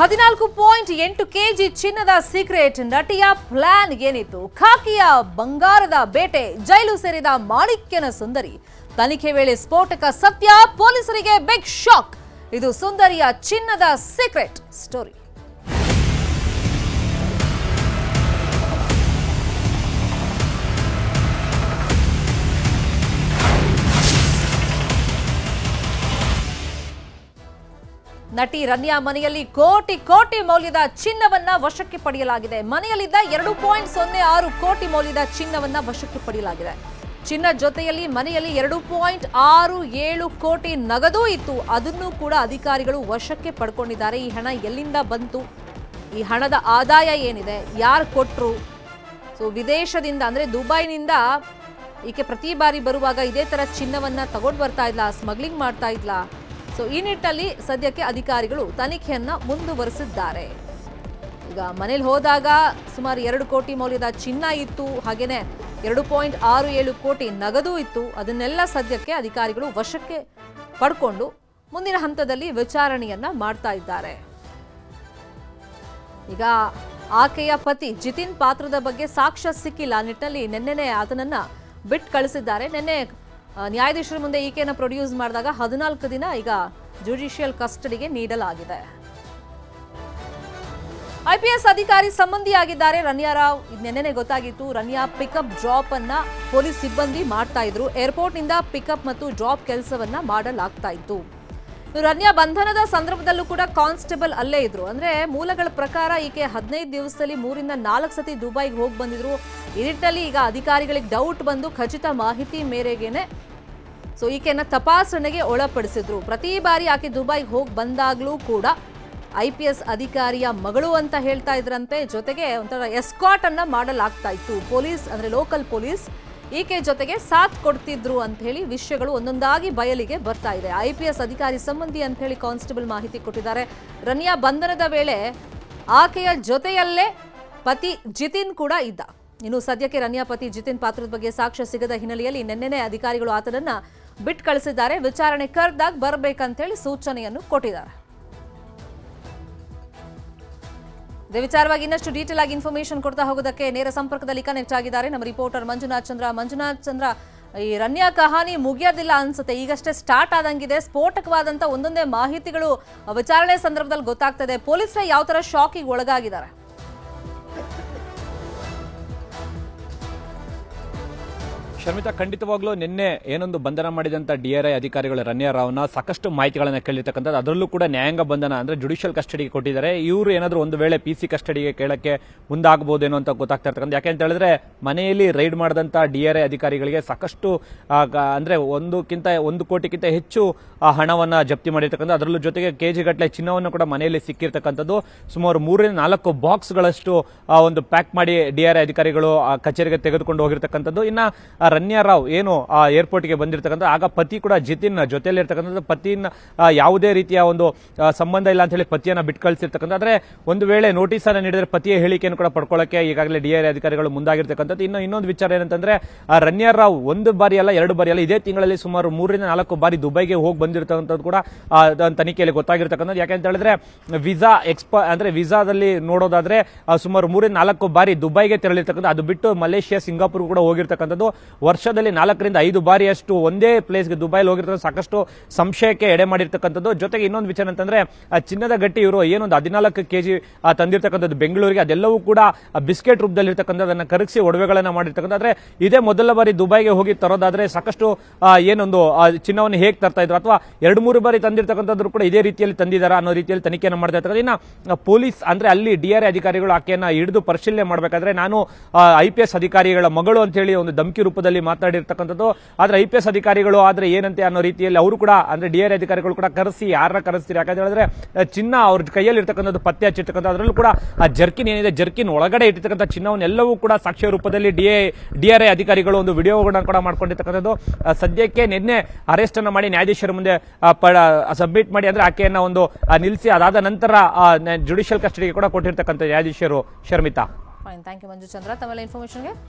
14.8 KG ಚಿನ್ನದ secret ನಟಿಯ plan ಏನಿತ್ತು? ಖಾಕಿಯ ಬಂಗಾರದ ಬೇಟೆ, ಜೈಲು ಸೇರಿದ ಮಾಣಿಕ್ಯನ ಸುಂದರಿ, ತನಿಖೆ ವೇಳೆ ಸ್ಫೋಟಕ ಸತ್ಯ, ಪೊಲೀಸರಿಗೆ ಬಿಗ್ ಶಾಕ್. ಇದು ಸುಂದರಿಯ ಚಿನ್ನದ ಸೀಕ್ರೆಟ್ ಸ್ಟೋರಿ. ನಟಿ ರನ್ಯಾ ಮನೆಯಲ್ಲಿ ಕೋಟಿ ಕೋಟಿ ಮೌಲ್ಯದ ಚಿನ್ನವನ್ನ ವಶಕ್ಕೆ ಪಡೆಯಲಾಗಿದೆ. ಮನೆಯಲ್ಲಿದ್ದ 2.06 ಕೋಟಿ ಮೌಲ್ಯದ ಚಿನ್ನವನ್ನ ವಶಕ್ಕೆ ಪಡೆಯಲಾಗಿದೆ. ಚಿನ್ನ ಜೊತೆಯಲ್ಲಿ ಮನೆಯಲ್ಲಿ 2.67 ಕೋಟಿ ನಗದು ಇತ್ತು. ಅದನ್ನು ಕೂಡ ಅಧಿಕಾರಿಗಳು ವಶಕ್ಕೆ ಪಡ್ಕೊಂಡಿದ್ದಾರೆ. ಈ ಹಣ ಎಲ್ಲಿಂದ ಬಂತು, ಈ ಹಣದ ಆದಾಯ ಏನಿದೆ, ಯಾರು ಕೊಟ್ಟರು? ವಿದೇಶದಿಂದ ಅಂದ್ರೆ ದುಬೈನಿಂದ ಈಕೆ ಪ್ರತಿ ಬಾರಿ ಬರುವಾಗ ಇದೇ ತರ ಚಿನ್ನವನ್ನ ತಗೊಂಡು ಬರ್ತಾ ಇದ್ಲ, ಸ್ಮಗ್ಲಿಂಗ್ ಮಾಡ್ತಾ ಇದ್ಲ. ಈ ನಿಟ್ಟಿನಲ್ಲಿ ಸದ್ಯಕ್ಕೆ ಅಧಿಕಾರಿಗಳು ತನಿಖೆಯನ್ನ ಮುಂದುವರಿಸಿದ್ದಾರೆ. ಈಗ ಮನೇಲಿ ಹೋದಾಗ ಸುಮಾರು 2 ಕೋಟಿ ಮೌಲ್ಯದ ಚಿನ್ನ ಇತ್ತು, ಹಾಗೇನೆ 2.67 ಕೋಟಿ ನಗದು ಇತ್ತು. ಅದನ್ನೆಲ್ಲ ಸದ್ಯಕ್ಕೆ ಅಧಿಕಾರಿಗಳು ವಶಕ್ಕೆ ಪಡ್ಕೊಂಡು ಮುಂದಿನ ಹಂತದಲ್ಲಿ ವಿಚಾರಣೆಯನ್ನ ಮಾಡ್ತಾ ಇದ್ದಾರೆ. ಈಗ ಆಕೆಯ ಪತಿ ಜಿತಿನ್ ಪಾತ್ರದ ಬಗ್ಗೆ ಸಾಕ್ಷ್ಯ ಸಿಕ್ಕಿಲ್ಲ ನಿಟ್ಟಿನಲ್ಲಿ ನಿನ್ನೆನೆ ಆತನನ್ನ ಬಿಟ್ಟು ಕಳಿಸಿದ್ದಾರೆ. ನಿನ್ನೆ ನ್ಯಾಯಾಧೀಶರ ಮುಂದೆ ಈಕೆಯನ್ನು ಪ್ರೊಡ್ಯೂಸ್ ಮಾಡಿದಾಗ 14 ದಿನ ಈಗ ಜುಡಿಷಿಯಲ್ ಕಸ್ಟಡಿಗೆ ನೀಡಲಾಗಿದೆ. ಐಪಿಎಸ್ ಅಧಿಕಾರಿ ಸಂಬಂಧಿಯಾಗಿದ್ದಾರೆ ರನ್ಯಾ ರಾವ್. ನಿನ್ನೆನೆ ಗೊತ್ತಾಗಿತ್ತು. ರನ್ಯಾ ಪಿಕಪ್ ಡ್ರಾಪ್ ಅನ್ನ ಪೊಲೀಸ್ ಸಿಬ್ಬಂದಿ ಮಾಡ್ತಾ ಇದ್ರು. ಏರ್ಪೋರ್ಟ್ ನಿಂದ ಪಿಕಪ್ ಮತ್ತು ಡ್ರಾಪ್ ಕೆಲಸವನ್ನ ಮಾಡಲಾಗ್ತಾ ಇತ್ತು. ರನ್ಯಾ ಬಂಧನದ ಸಂದರ್ಭದಲ್ಲೂ ಕೂಡ ಕಾನ್ಸ್ಟೇಬಲ್ ಅಲ್ಲೇ ಇದ್ರು. ಅಂದ್ರೆ ಮೂಲಗಳ ಪ್ರಕಾರ ಈಕೆ 15 ದಿವಸದಲ್ಲಿ 3 ರಿಂದ 4 ಸತಿ ದುಬೈಗೆ ಹೋಗಿ ಬಂದಿದ್ರು. ಈ ನಿಟ್ಟಿನಲ್ಲಿ ಈಗ ಅಧಿಕಾರಿಗಳಿಗೆ ಡೌಟ್ ಬಂದು ಖಚಿತ ಮಾಹಿತಿ ಮೇರೆಗೆನೆ ಈಕೆಯನ್ನ ತಪಾಸಣೆಗೆ ಒಳಪಡಿಸಿದ್ರು. ಪ್ರತಿ ಬಾರಿ ಆಕೆ ದುಬೈಗೆ ಹೋಗಿ ಬಂದಾಗ್ಲೂ ಕೂಡ IPS ಅಧಿಕಾರಿಯ ಮಗಳು ಅಂತ ಹೇಳ್ತಾ ಇದ್ರಂತೆ. ಜೊತೆಗೆ ಒಂಥರ ಎಸ್ಕಾಟ್ ಅನ್ನ ಮಾಡಲಾಗ್ತಾ ಇತ್ತು. ಪೊಲೀಸ್ ಅಂದ್ರೆ ಲೋಕಲ್ ಪೊಲೀಸ್ ಈಕೆ ಜೊತೆಗೆ ಸಾಥ್ ಕೊಡ್ತಿದ್ರು ಅಂತ ಹೇಳಿ ವಿಷಯಗಳು ಒಂದೊಂದಾಗಿ ಬಯಲಿಗೆ ಬರ್ತಾ ಇದೆ. IPS ಅಧಿಕಾರಿ ಸಂಬಂಧಿ ಅಂತ ಹೇಳಿ ಕಾನ್ಸ್ಟೇಬಲ್ ಮಾಹಿತಿ ಕೊಟ್ಟಿದ್ದಾರೆ. ರನ್ಯಾ ಬಂಧನದ ವೇಳೆ ಆಕೆಯ ಜೊತೆಯಲ್ಲೇ ಪತಿ ಜಿತಿನ್ ಕೂಡ ಇದ್ದ. ಇನ್ನು ಸದ್ಯಕ್ಕೆ ರನ್ಯಾ ಪತಿ ಜಿತಿನ್ ಪಾತ್ರದ ಬಗ್ಗೆ ಸಾಕ್ಷ್ಯ ಸಿಗದ ಹಿನ್ನೆಲೆಯಲ್ಲಿ ನಿನ್ನೆನೆ ಅಧಿಕಾರಿಗಳು ಆತನನ್ನ ಬಿಟ್ಟು ಕಳಿಸಿದ್ದಾರೆ. ವಿಚಾರಣೆ ಕರೆದಾಗ ಬರಬೇಕಂತ ಹೇಳಿ ಸೂಚನೆಯನ್ನು ಕೊಟ್ಟಿದ್ದಾರೆ. ಇದೇ ವಿಚಾರವಾಗಿ ಇನ್ನಷ್ಟು ಡೀಟೇಲ್ ಆಗಿ ಇನ್ಫಾರ್ಮೇಶನ್ ಕೊಡ್ತಾ ಹೋಗೋದಕ್ಕೆ ನೇರ ಸಂಪರ್ಕದಲ್ಲಿ ಕನೆಕ್ಟ್ ಆಗಿದ್ದಾರೆ ನಮ್ಮ ರಿಪೋರ್ಟರ್ ಮಂಜುನಾಥ್ ಚಂದ್ರ. ಈ ರನ್ಯಾ ಕಹಾನಿ ಮುಗಿಯೋದಿಲ್ಲ ಅನ್ಸುತ್ತೆ, ಈಗಷ್ಟೇ ಸ್ಟಾರ್ಟ್ ಆದಂಗಿದೆ. ಸ್ಫೋಟಕವಾದಂತ ಒಂದೊಂದೇ ಮಾಹಿತಿಗಳು ವಿಚಾರಣೆ ಸಂದರ್ಭದಲ್ಲಿ ಗೊತ್ತಾಗ್ತದೆ. ಪೊಲೀಸರೇ ಯಾವ ತರ ಶಾಕಿಗೆ ಒಳಗಾಗಿದ್ದಾರೆ? ಶರ್ಮಿತಾ, ಖಂಡಿತವಾಗ್ಲೂ ನಿನ್ನೆ ಏನೊಂದು ಬಂಧನ ಮಾಡಿದಂತ DRI ಅಧಿಕಾರಿಗಳು ರನ್ಯಾ ರಾವ್ನ ಸಾಕಷ್ಟು ಮಾಹಿತಿಗಳನ್ನ ಕೇಳಿರ್ತಕ್ಕಂಥದ್ದು. ಅದರಲ್ಲೂ ಕೂಡ ನ್ಯಾಯಾಂಗ ಬಂಧನ ಅಂದ್ರೆ ಜುಡಿಷಿಯಲ್ ಕಸ್ಟಡಿಗೆ ಕೊಟ್ಟಿದ್ದಾರೆ. ಇವರು ಏನಾದರೂ ಒಂದು ವೇಳೆ PC ಕಸ್ಟಡಿಗೆ ಕೇಳಕ್ಕೆ ಮುಂದಾಗಬಹುದೇನೋ ಅಂತ ಗೊತ್ತಾಗ್ತಾ ಇರ್ತಕ್ಕಂಥ. ಯಾಕೆ ಅಂತ ಹೇಳಿದ್ರೆ ಮನೆಯಲ್ಲಿ ರೈಡ್ ಮಾಡಿದಂತ DRI ಅಧಿಕಾರಿಗಳಿಗೆ ಸಾಕಷ್ಟು ಅಂದ್ರೆ 1 ಕೋಟಿಗಿಂತ ಹೆಚ್ಚು ಹಣವನ್ನ ಜಪ್ತಿ ಮಾಡಿರ್ತಕ್ಕಂಥ. ಅದರಲ್ಲೂ ಜೊತೆಗೆ ಕೆಜಿ ಗಟ್ಟಲೆ ಚಿನ್ನವನ್ನು ಕೂಡ ಮನೆಯಲ್ಲಿ ಸಿಕ್ಕಿರ್ತಕ್ಕಂಥದ್ದು. ಸುಮಾರು 3 ರಿಂದ 4 ಬಾಕ್ಸ್ಗಳಷ್ಟು ಒಂದು ಪ್ಯಾಕ್ ಮಾಡಿ DRI ಅಧಿಕಾರಿಗಳು ಕಚೇರಿಗೆ ತೆಗೆದುಕೊಂಡು ಹೋಗಿರ್ತಕ್ಕಂಥದ್ದು. ಇನ್ನ ರನ್ಯಾ ರಾವ್ ಏನು ಏರ್ಪೋರ್ಟ್ಗೆ ಬಂದಿರತಕ್ಕಂಥ ಆಗ ಪತಿ ಕೂಡ ಜಿತಿನ್ ಜೊತೆಯಲ್ಲಿ ಇರ್ತಕ್ಕಂಥದ್ದು. ಪತಿನ ಯಾವುದೇ ರೀತಿಯ ಒಂದು ಸಂಬಂಧ ಇಲ್ಲ ಅಂತ ಹೇಳಿ ಪತಿಯನ್ನ ಬಿಟ್ಟು ಕಳಿಸಿರ್ತಕ್ಕಂಥ. ಆದ್ರೆ ಒಂದು ವೇಳೆ ನೋಟಿಸ್ ಅನ್ನ ನೀಡಿದ್ರೆ ಪತಿಯ ಹೇಳಿಕೆಯನ್ನು ಕೂಡ ಪಡ್ಕೊಳ್ಳಕ್ಕೆ ಈಗಾಗಲೇ DRI ಅಧಿಕಾರಿಗಳು ಮುಂದಾಗಿರ್ತಕ್ಕಂಥದ್ದು. ಇನ್ನೊಂದು ವಿಚಾರ ಏನಂತಂದ್ರೆ ರನ್ಯಾ ರಾವ್ 1 ಬಾರಿ ಅಲ್ಲ 2 ಬಾರಿ ಅಲ್ಲ, ಇದೇ ತಿಂಗಳಲ್ಲಿ ಸುಮಾರು 3 ರಿಂದ 4 ಬಾರಿ ದುಬೈಗೆ ಹೋಗಿ ಬಂದಿರತಕ್ಕಂಥದ್ದು ಕೂಡ ತನಿಖೆಯಲ್ಲಿ ಗೊತ್ತಾಗಿರ್ತಕ್ಕಂಥದ್ದು. ಯಾಕೆಂತ ಹೇಳಿದ್ರೆ ವಿಸಾದಲ್ಲಿ ನೋಡೋದಾದ್ರೆ ಸುಮಾರು 3 ರಿಂದ 4 ಬಾರಿ ದುಬೈಗೆ ತೆರಳಿರ್ತಕ್ಕಂಥ. ಅದು ಬಿಟ್ಟು ಮಲೇಷಿಯಾ, ಸಿಂಗಾಪುರ್ ಕೂಡ ಹೋಗಿರ್ತಕ್ಕಂಥದ್ದು. ವರ್ಷದಲ್ಲಿ 4 ರಿಂದ 5 ಬಾರಿಯಷ್ಟು ಒಂದೇ ಪ್ಲೇಸ್ಗೆ ದುಬೈಲಿ ಹೋಗಿರ್ತಕ್ಕಂಥ ಸಾಕಷ್ಟು ಸಂಶಯಕ್ಕೆ ಎಡೆ ಮಾಡಿರ್ತಕ್ಕಂಥದ್ದು. ಜೊತೆಗೆ ಇನ್ನೊಂದು ವಿಚಾರ ಅಂತಂದ್ರೆ ಚಿನ್ನದ ಗಟ್ಟಿ ಇವರು ಏನೊಂದು 14 ಕೆಜಿ ತಂದಿರ್ತಕ್ಕಂಥದ್ದು ಬೆಂಗಳೂರಿಗೆ, ಅದೆಲ್ಲವೂ ಕೂಡ ಬಿಸ್ಕೆಟ್ ರೂಪದಲ್ಲಿರ್ತಕ್ಕಂಥದ್ದನ್ನ ಕರಗಿಸಿ ಒಡವೆಗಳನ್ನ ಮಾಡಿರ್ತಕ್ಕಂಥ. ಆದ್ರೆ ಇದೇ ಮೊದಲ ಬಾರಿ ದುಬೈಗೆ ಹೋಗಿ ತರೋದಾದ್ರೆ ಸಾಕಷ್ಟು ಏನೊಂದು ಚಿನ್ನವನ್ನು ಹೇಗೆ ತರ್ತಾ ಇದ್ರು ಅಥವಾ 2-3 ಬಾರಿ ತಂದಿರ್ತಕ್ಕಂಥದ್ರು ಕೂಡ ಇದೇ ರೀತಿಯಲ್ಲಿ ತಂದಿದ್ದಾರಾ ಅನ್ನೋ ರೀತಿಯಲ್ಲಿ ತನಿಖೆಯನ್ನು ಮಾಡ್ತಾ ಇರ್ತಕ್ಕಂಥ. ಇನ್ನ ಪೊಲೀಸ್ ಅಂದ್ರೆ ಅಲ್ಲಿ DRI ಅಧಿಕಾರಿಗಳು ಆಕೆಯನ್ನ ಹಿಡಿದು ಪರಿಶೀಲನೆ ಮಾಡಬೇಕಾದ್ರೆ ನಾನು IPS ಅಧಿಕಾರಿಗಳ ಮಗಳು ಅಂತ ಹೇಳಿ ಒಂದು ಧಮಕಿ ರೂಪದಲ್ಲಿ ಮಾತಾಡಿರ್ತಕ್ಕಂಥದ್ದು. ಆದ್ರೆ IPS ಅಧಿಕಾರಿಗಳು ಆದ್ರೆ ಏನಂತೆ ಅನ್ನೋ ರೀತಿಯಲ್ಲಿ ಅವರು ಕೂಡ ಅಂದ್ರೆ DRI ಅಧಿಕಾರಿಗಳು ಕೂಡ ಯಾರನ್ನ ಕರೆಸ್ತೀರಿ? ಯಾಕಂತ ಹೇಳಿದ್ರೆ ಚಿನ್ನ ಅವ್ರ ಕೈಯಲ್ಲಿ ಇರ್ತಕ್ಕಂಥದ್ದು ಪತ್ತೆ ಹಚ್ಚಿರ್ತಕ್ಕಂಥ. ಅದರಲ್ಲೂ ಕೂಡ ಜರ್ಕಿನ್ ಏನಿದೆ, ಜರ್ಕಿನ್ ಒಳಗಡೆ ಇಟ್ಟಿರ್ತಕ್ಕಂಥ ಚಿನ್ನವನ್ನೆಲ್ಲವೂ ಕೂಡ ಸಾಕ್ಷ್ಯ ರೂಪದಲ್ಲಿ DRI ಅಧಿಕಾರಿಗಳು ಒಂದು ವಿಡಿಯೋಗಳನ್ನ ಕೂಡ ಮಾಡ್ಕೊಂಡಿರ್ತಕ್ಕಂಥದ್ದು. ಸದ್ಯಕ್ಕೆ ನಿನ್ನೆ ಅರೆಸ್ಟ್ ಅನ್ನ ಮಾಡಿ ನ್ಯಾಯಾಧೀಶರ ಮುಂದೆ ಸಬ್ಮಿಟ್ ಮಾಡಿ ಅಂದ್ರೆ ಆಕೆಯನ್ನ ಒಂದು ನಿಲ್ಲಿಸಿ ಅದಾದ ನಂತರ ಜುಡಿಷಿಯಲ್ ಕಸ್ಟಡಿಗೆ ಕೂಡ ಕೊಟ್ಟಿರ್ತಕ್ಕಂಥ ನ್ಯಾಯಾಧೀಶರು. ಶರ್ಮಿತಾ, ಥ್ಯಾಂಕ್ ಯು ಮಂಜು ಚಂದ್ರ ತಮ್ಮೆಲ್ಲ ಇನ್ಫಾರ್ಮೇಶನ್ಗೆ.